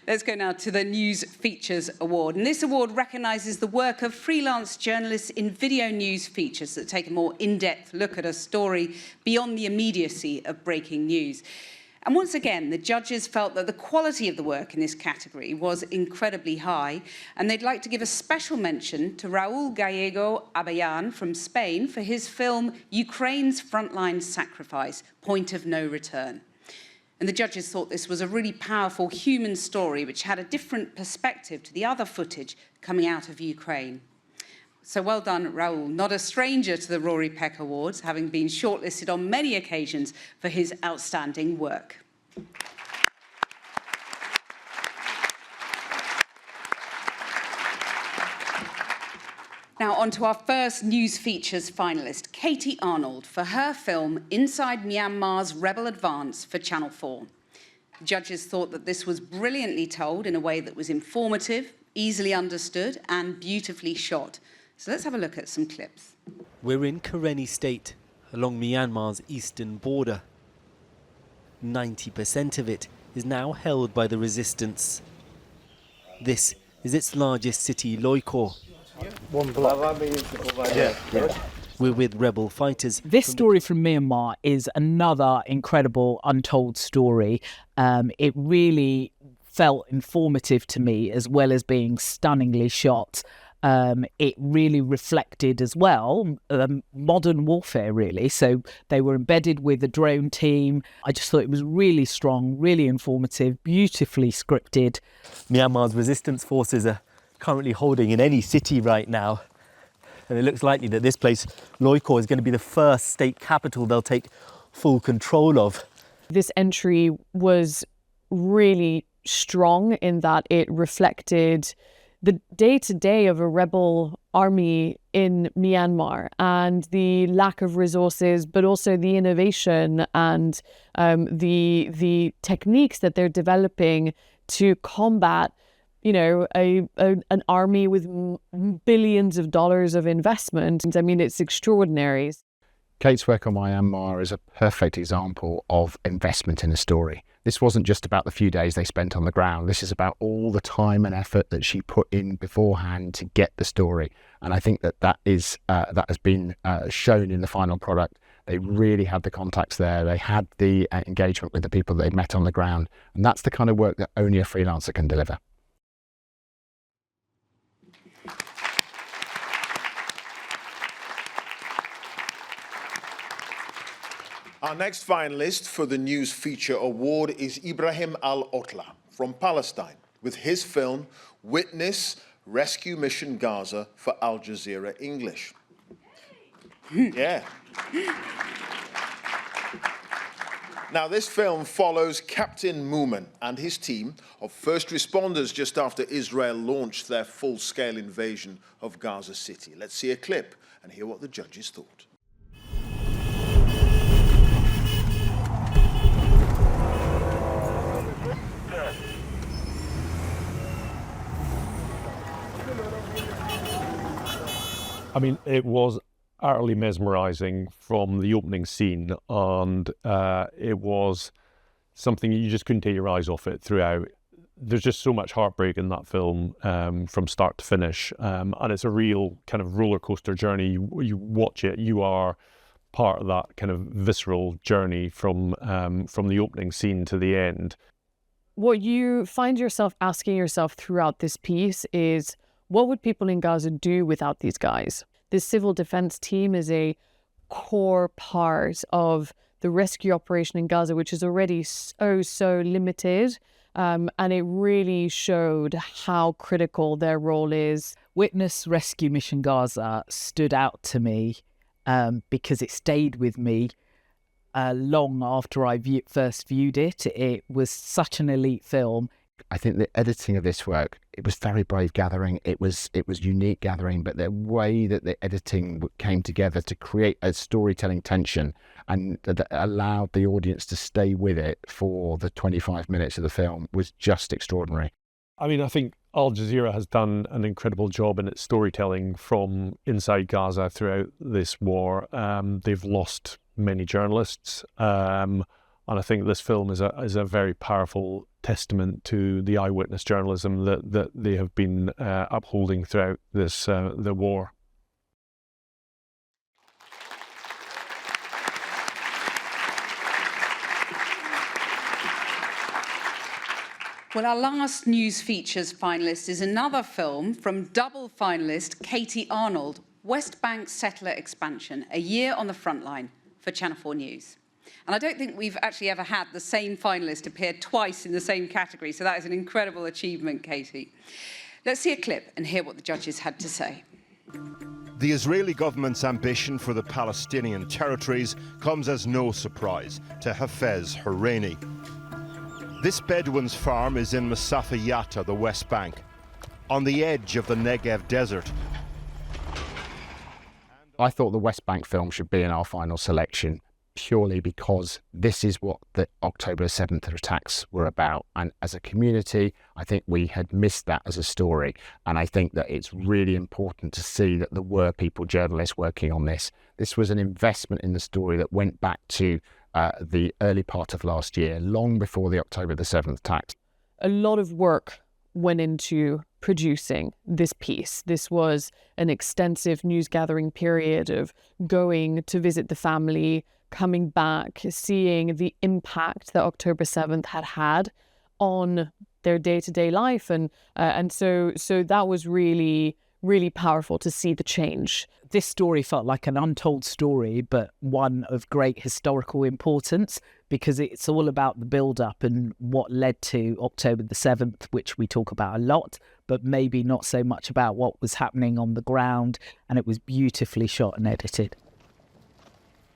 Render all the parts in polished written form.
Let's go now to the News Features Award. And this award recognises the work of freelance journalists in video news features that take a more in-depth look at a story beyond the immediacy of breaking news. And once again, the judges felt that the quality of the work in this category was incredibly high, and they'd like to give a special mention to Raúl Gallego Abellán from Spain for his film Ukraine's Frontline Sacrifice, Point of No Return. And the judges thought this was a really powerful human story which had a different perspective to the other footage coming out of Ukraine. So well done, Raúl, not a stranger to the Rory Peck Awards, having been shortlisted on many occasions for his outstanding work. Now on to our first News Features finalist, Katie Arnold, for her film Inside Myanmar's Rebel Advance for Channel 4. The judges thought that this was brilliantly told in a way that was informative, easily understood and beautifully shot. So let's have a look at some clips. We're in Karenni State, along Myanmar's eastern border. 90% of it is now held by the resistance. This is its largest city, Loikor. One block. We're with rebel fighters. This story from Myanmar is another incredible untold story. It really felt informative to me, as well as being stunningly shot. It really reflected as well modern warfare, really. So they were embedded with a drone team. I just thought it was really strong, really informative, beautifully scripted. Myanmar's resistance forces are currently holding in any city right now. And it looks likely that this place, Loikor, is going to be the first state capital they'll take full control of. This entry was really strong in that it reflected the day-to-day of a rebel army in Myanmar and the lack of resources, but also the innovation and the techniques that they're developing to combat, you know, an army with billions of dollars of investment. I mean, it's extraordinary. Kate's work on Myanmar is a perfect example of investment in a story. This wasn't just about the few days they spent on the ground. This is about all the time and effort that she put in beforehand to get the story. And I think that has been shown in the final product. They really had the contacts there. They had the engagement with the people they'd met on the ground. And that's the kind of work that only a freelancer can deliver. Our next finalist for the News Feature Award is Ibrahim Al-Otla from Palestine with his film Witness Rescue Mission Gaza for Al Jazeera English. Yeah. Now, this film follows Captain Moomin and his team of first responders just after Israel launched their full-scale invasion of Gaza City. Let's see a clip and hear what the judges thought. I mean, it was utterly mesmerising from the opening scene, and it was something you just couldn't take your eyes off it throughout. There's just so much heartbreak in that film from start to finish, and it's a real kind of roller coaster journey. You watch it, you are part of that kind of visceral journey from the opening scene to the end. What you find yourself asking yourself throughout this piece is, what would people in Gaza do without these guys? This civil defense team is a core part of the rescue operation in Gaza, which is already so limited. And it really showed how critical their role is. Witness Rescue Mission Gaza stood out to me because it stayed with me long after I first viewed it. It was such an elite film. I think the editing of this work, it was very brave gathering. It was unique gathering, but the way that the editing came together to create a storytelling tension and that allowed the audience to stay with it for the 25 minutes of the film was just extraordinary. I mean, I think Al Jazeera has done an incredible job in its storytelling from inside Gaza throughout this war. They've lost many journalists, and I think this film is a very powerful testament to the eyewitness journalism that they have been upholding throughout this the war. Well, our last News Features finalist is another film from double finalist Katie Arnold, West Bank Settler Expansion, a year on the front line for Channel 4 News. And I don't think we've actually ever had the same finalist appear twice in the same category, so that is an incredible achievement, Katie. Let's see a clip and hear what the judges had to say. The Israeli government's ambition for the Palestinian territories comes as no surprise to Hafez Horeini. This Bedouin's farm is in Masafa Yatta, the West Bank, on the edge of the Negev desert. I thought the West Bank film should be in our final selection purely because this is what the October 7th attacks were about. And as a community, I think we had missed that as a story. And I think that it's really important to see that there were people, journalists, working on this. This was an investment in the story that went back to the early part of last year, long before the October the 7th attacks. A lot of work went into producing this piece. This was an extensive news gathering period of going to visit the family, coming back, seeing the impact that October 7th had on their day-to-day life. And so that was really, really powerful to see the change. This story felt like an untold story, but one of great historical importance, because it's all about the build-up and what led to October the 7th, which we talk about a lot, but maybe not so much about what was happening on the ground. And it was beautifully shot and edited.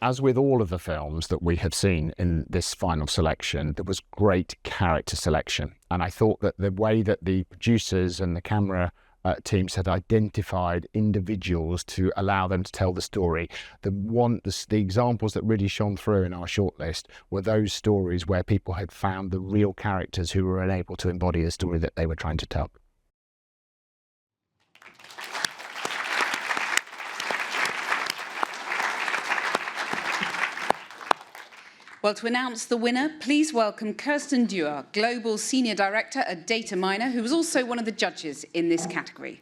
As with all of the films that we have seen in this final selection, there was great character selection. And I thought that the way that the producers and the camera teams had identified individuals to allow them to tell the story. The examples that really shone through in our shortlist were those stories where people had found the real characters who were unable to embody the story that they were trying to tell. Well, to announce the winner, please welcome Kirsten Dewar, Global Senior Director at Data Miner, who was also one of the judges in this category.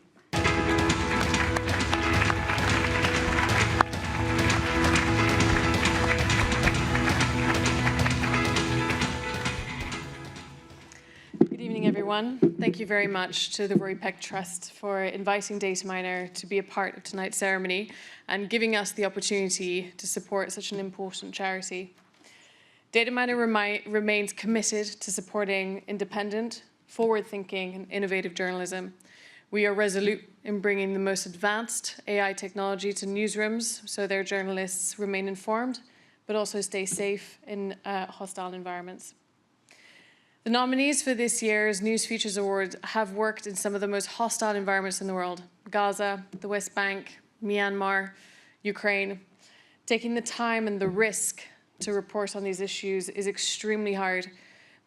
Good evening, everyone. Thank you very much to the Rory Peck Trust for inviting Data Miner to be a part of tonight's ceremony and giving us the opportunity to support such an important charity. Data Miner remains committed to supporting independent, forward-thinking and innovative journalism. We are resolute in bringing the most advanced AI technology to newsrooms so their journalists remain informed, but also stay safe in hostile environments. The nominees for this year's News Features Award have worked in some of the most hostile environments in the world: Gaza, the West Bank, Myanmar, Ukraine. Taking the time and the risk to report on these issues is extremely hard,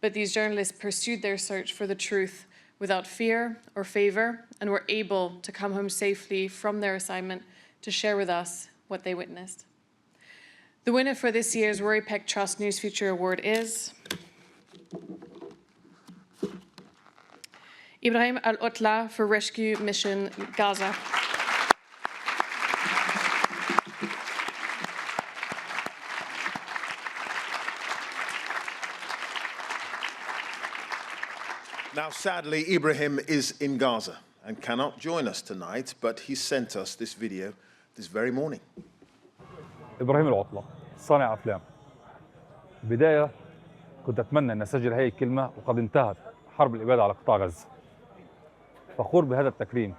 but these journalists pursued their search for the truth without fear or favor and were able to come home safely from their assignment to share with us what they witnessed. The winner for this year's Rory Peck Trust News Feature Award is Ibrahim Al-Otla for Rescue Mission Gaza. Now, sadly, Ibrahim is in Gaza and cannot join us tonight, but he sent us this video this very morning. إبراهيم العطلة صانع أفلام. بداية كنت أتمنى أن أسجل هذه الكلمة وقد انتهت حرب الإبادة على قطاع غزة. فخور بهذا التكريم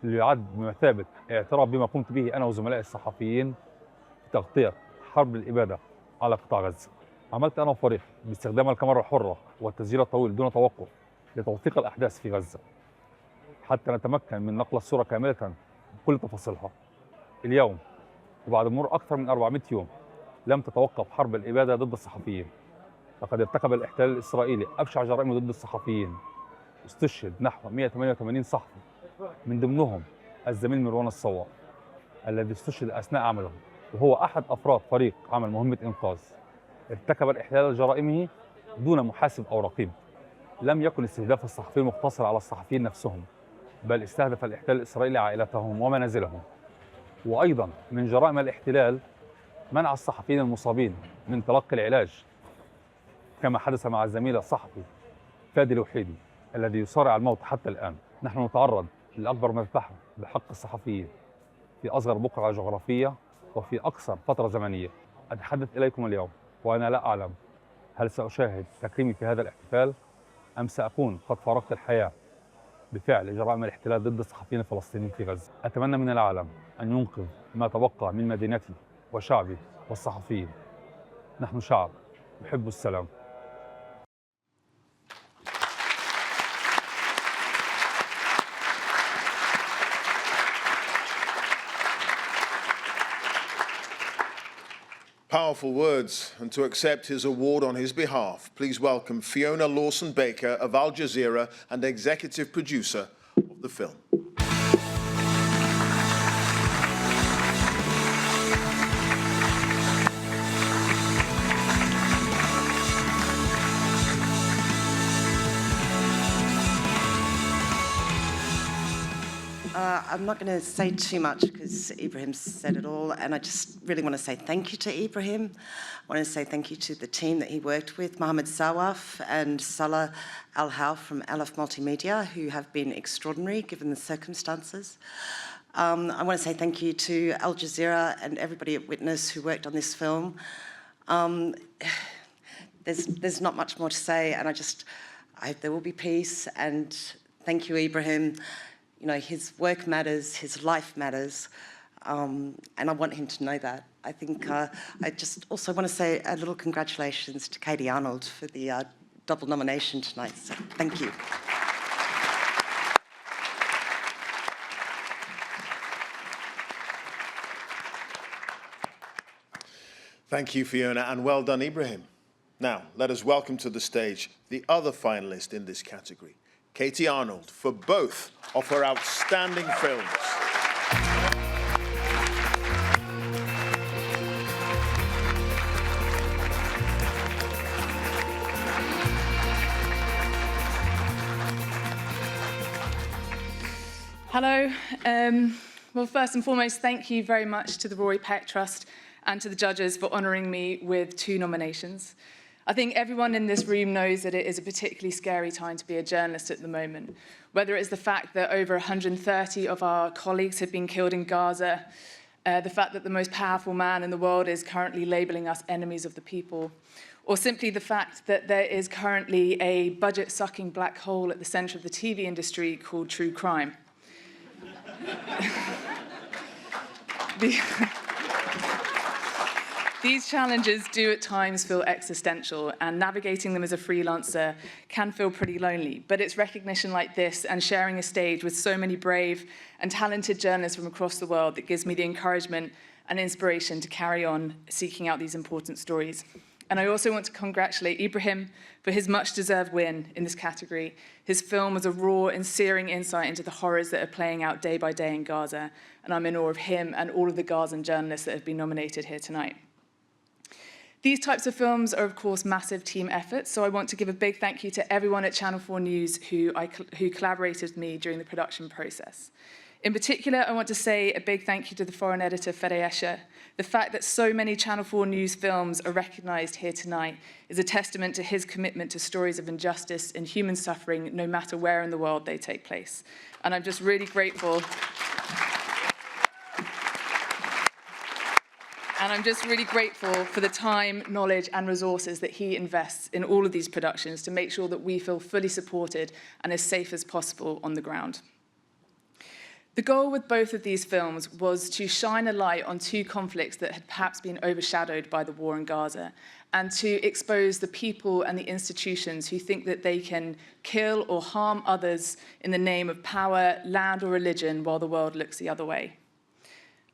اللي يعد بمثابة اعتراف بما قمت به أنا وزملائي الصحفيين في تغطية حرب الإبادة على قطاع غزة. عملت أنا وفريقي باستخدام الكاميرا الحرة والتسجيل الطويل دون توقف لتوثيق الأحداث في غزة حتى نتمكن من نقل الصورة كاملة بكل تفاصيلها. اليوم وبعد مرور أكثر من 400 يوم لم تتوقف حرب الإبادة ضد الصحفيين. لقد ارتكب الاحتلال الإسرائيلي أبشع جرائمه ضد الصحفيين. استشهد نحو 188 صحفي، من ضمنهم الزميل مروان الصواب الذي استشهد أثناء عمله، وهو أحد أفراد فريق عمل مهمة إنقاذ. ارتكب الاحتلال جرائمه دون محاسب أو رقيب. لم يكن استهداف الصحفيين مقتصر على الصحفيين نفسهم، بل استهدف الاحتلال الإسرائيلي عائلتهم ومنازلهم. وأيضا من جرائم الاحتلال منع الصحفيين المصابين من تلقي العلاج، كما حدث مع الزميل الصحفي فادي الوحيدي الذي يصارع الموت حتى الآن. نحن نتعرض لأكبر مذبحة بحق الصحفيين في أصغر بقعة جغرافية وفي أقصر فترة زمنية. أتحدث إليكم اليوم وأنا لا أعلم هل سأشاهد تكريمي في هذا الاحتفال أم سأكون قد فارقت الحياة بفعل جرائم الاحتلال ضد الصحفيين الفلسطينيين في غزة. أتمنى من العالم أن ينقذ ما تبقى من مدينتي وشعبي والصحفيين. نحن شعب يحب السلام. Powerful words, and to accept his award on his behalf, please welcome Fiona Lawson-Baker of Al Jazeera and executive producer of the film. I'm not going to say too much because Ibrahim said it all, and I just really want to say thank you to Ibrahim. I want to say thank you to the team that he worked with, Mohammed Sawaf and Salah Al-Haw from Aleph Multimedia, who have been extraordinary given the circumstances. I want to say thank you to Al Jazeera and everybody at Witness who worked on this film. There's not much more to say, and I hope there will be peace, and thank you, Ibrahim. You know, his work matters, his life matters, and I want him to know that. I think I just also want to say a little congratulations to Katie Arnold for the double nomination tonight, so thank you. Thank you, Fiona, and well done, Ibrahim. Now, let us welcome to the stage the other finalist in this category, Katie Arnold, for both of her outstanding films. Hello. Well, first and foremost, thank you very much to the Rory Peck Trust and to the judges for honouring me with 2 nominations. I think everyone in this room knows that it is a particularly scary time to be a journalist at the moment, whether it's the fact that over 130 of our colleagues have been killed in Gaza, the fact that the most powerful man in the world is currently labelling us enemies of the people, or simply the fact that there is currently a budget-sucking black hole at the centre of the TV industry called true crime. These challenges do at times feel existential, and navigating them as a freelancer can feel pretty lonely. But it's recognition like this and sharing a stage with so many brave and talented journalists from across the world that gives me the encouragement and inspiration to carry on seeking out these important stories. And I also want to congratulate Ibrahim for his much-deserved win in this category. His film was a raw and searing insight into the horrors that are playing out day by day in Gaza, and I'm in awe of him and all of the Gazan journalists that have been nominated here tonight. These types of films are, of course, massive team efforts, so I want to give a big thank you to everyone at Channel 4 News who collaborated with me during the production process. In particular, I want to say a big thank you to the foreign editor, Fede Escher. The fact that so many Channel 4 News films are recognised here tonight is a testament to his commitment to stories of injustice and human suffering, no matter where in the world they take place. And I'm just really grateful. And I'm just really grateful for the time, knowledge, and resources that he invests in all of these productions to make sure that we feel fully supported and as safe as possible on the ground. The goal with both of these films was to shine a light on 2 conflicts that had perhaps been overshadowed by the war in Gaza, and to expose the people and the institutions who think that they can kill or harm others in the name of power, land, or religion while the world looks the other way.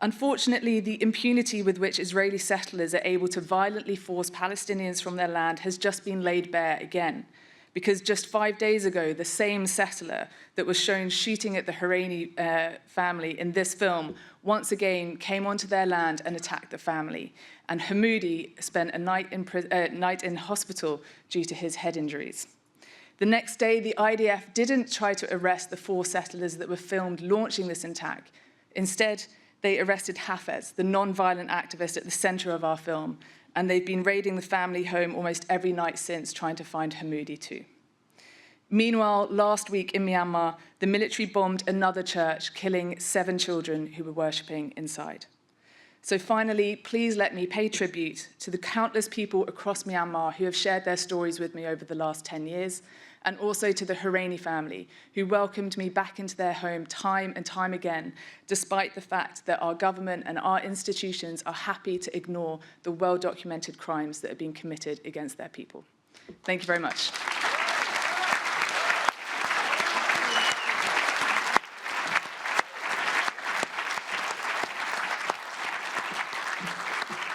Unfortunately, the impunity with which Israeli settlers are able to violently force Palestinians from their land has just been laid bare again, because just 5 days ago, the same settler that was shown shooting at the Harani family in this film once again came onto their land and attacked the family. And Hamoudi spent a night in hospital due to his head injuries. The next day, the IDF didn't try to arrest the 4 settlers that were filmed launching this attack. Instead, they arrested Hafez, the non-violent activist at the centre of our film, and they've been raiding the family home almost every night since, trying to find Hamoudi too. Meanwhile, last week in Myanmar, the military bombed another church, killing 7 children who were worshipping inside. So finally, please let me pay tribute to the countless people across Myanmar who have shared their stories with me over the last 10 years, and also to the Horaney family, who welcomed me back into their home time and time again, despite the fact that our government and our institutions are happy to ignore the well-documented crimes that are being committed against their people. Thank you very much.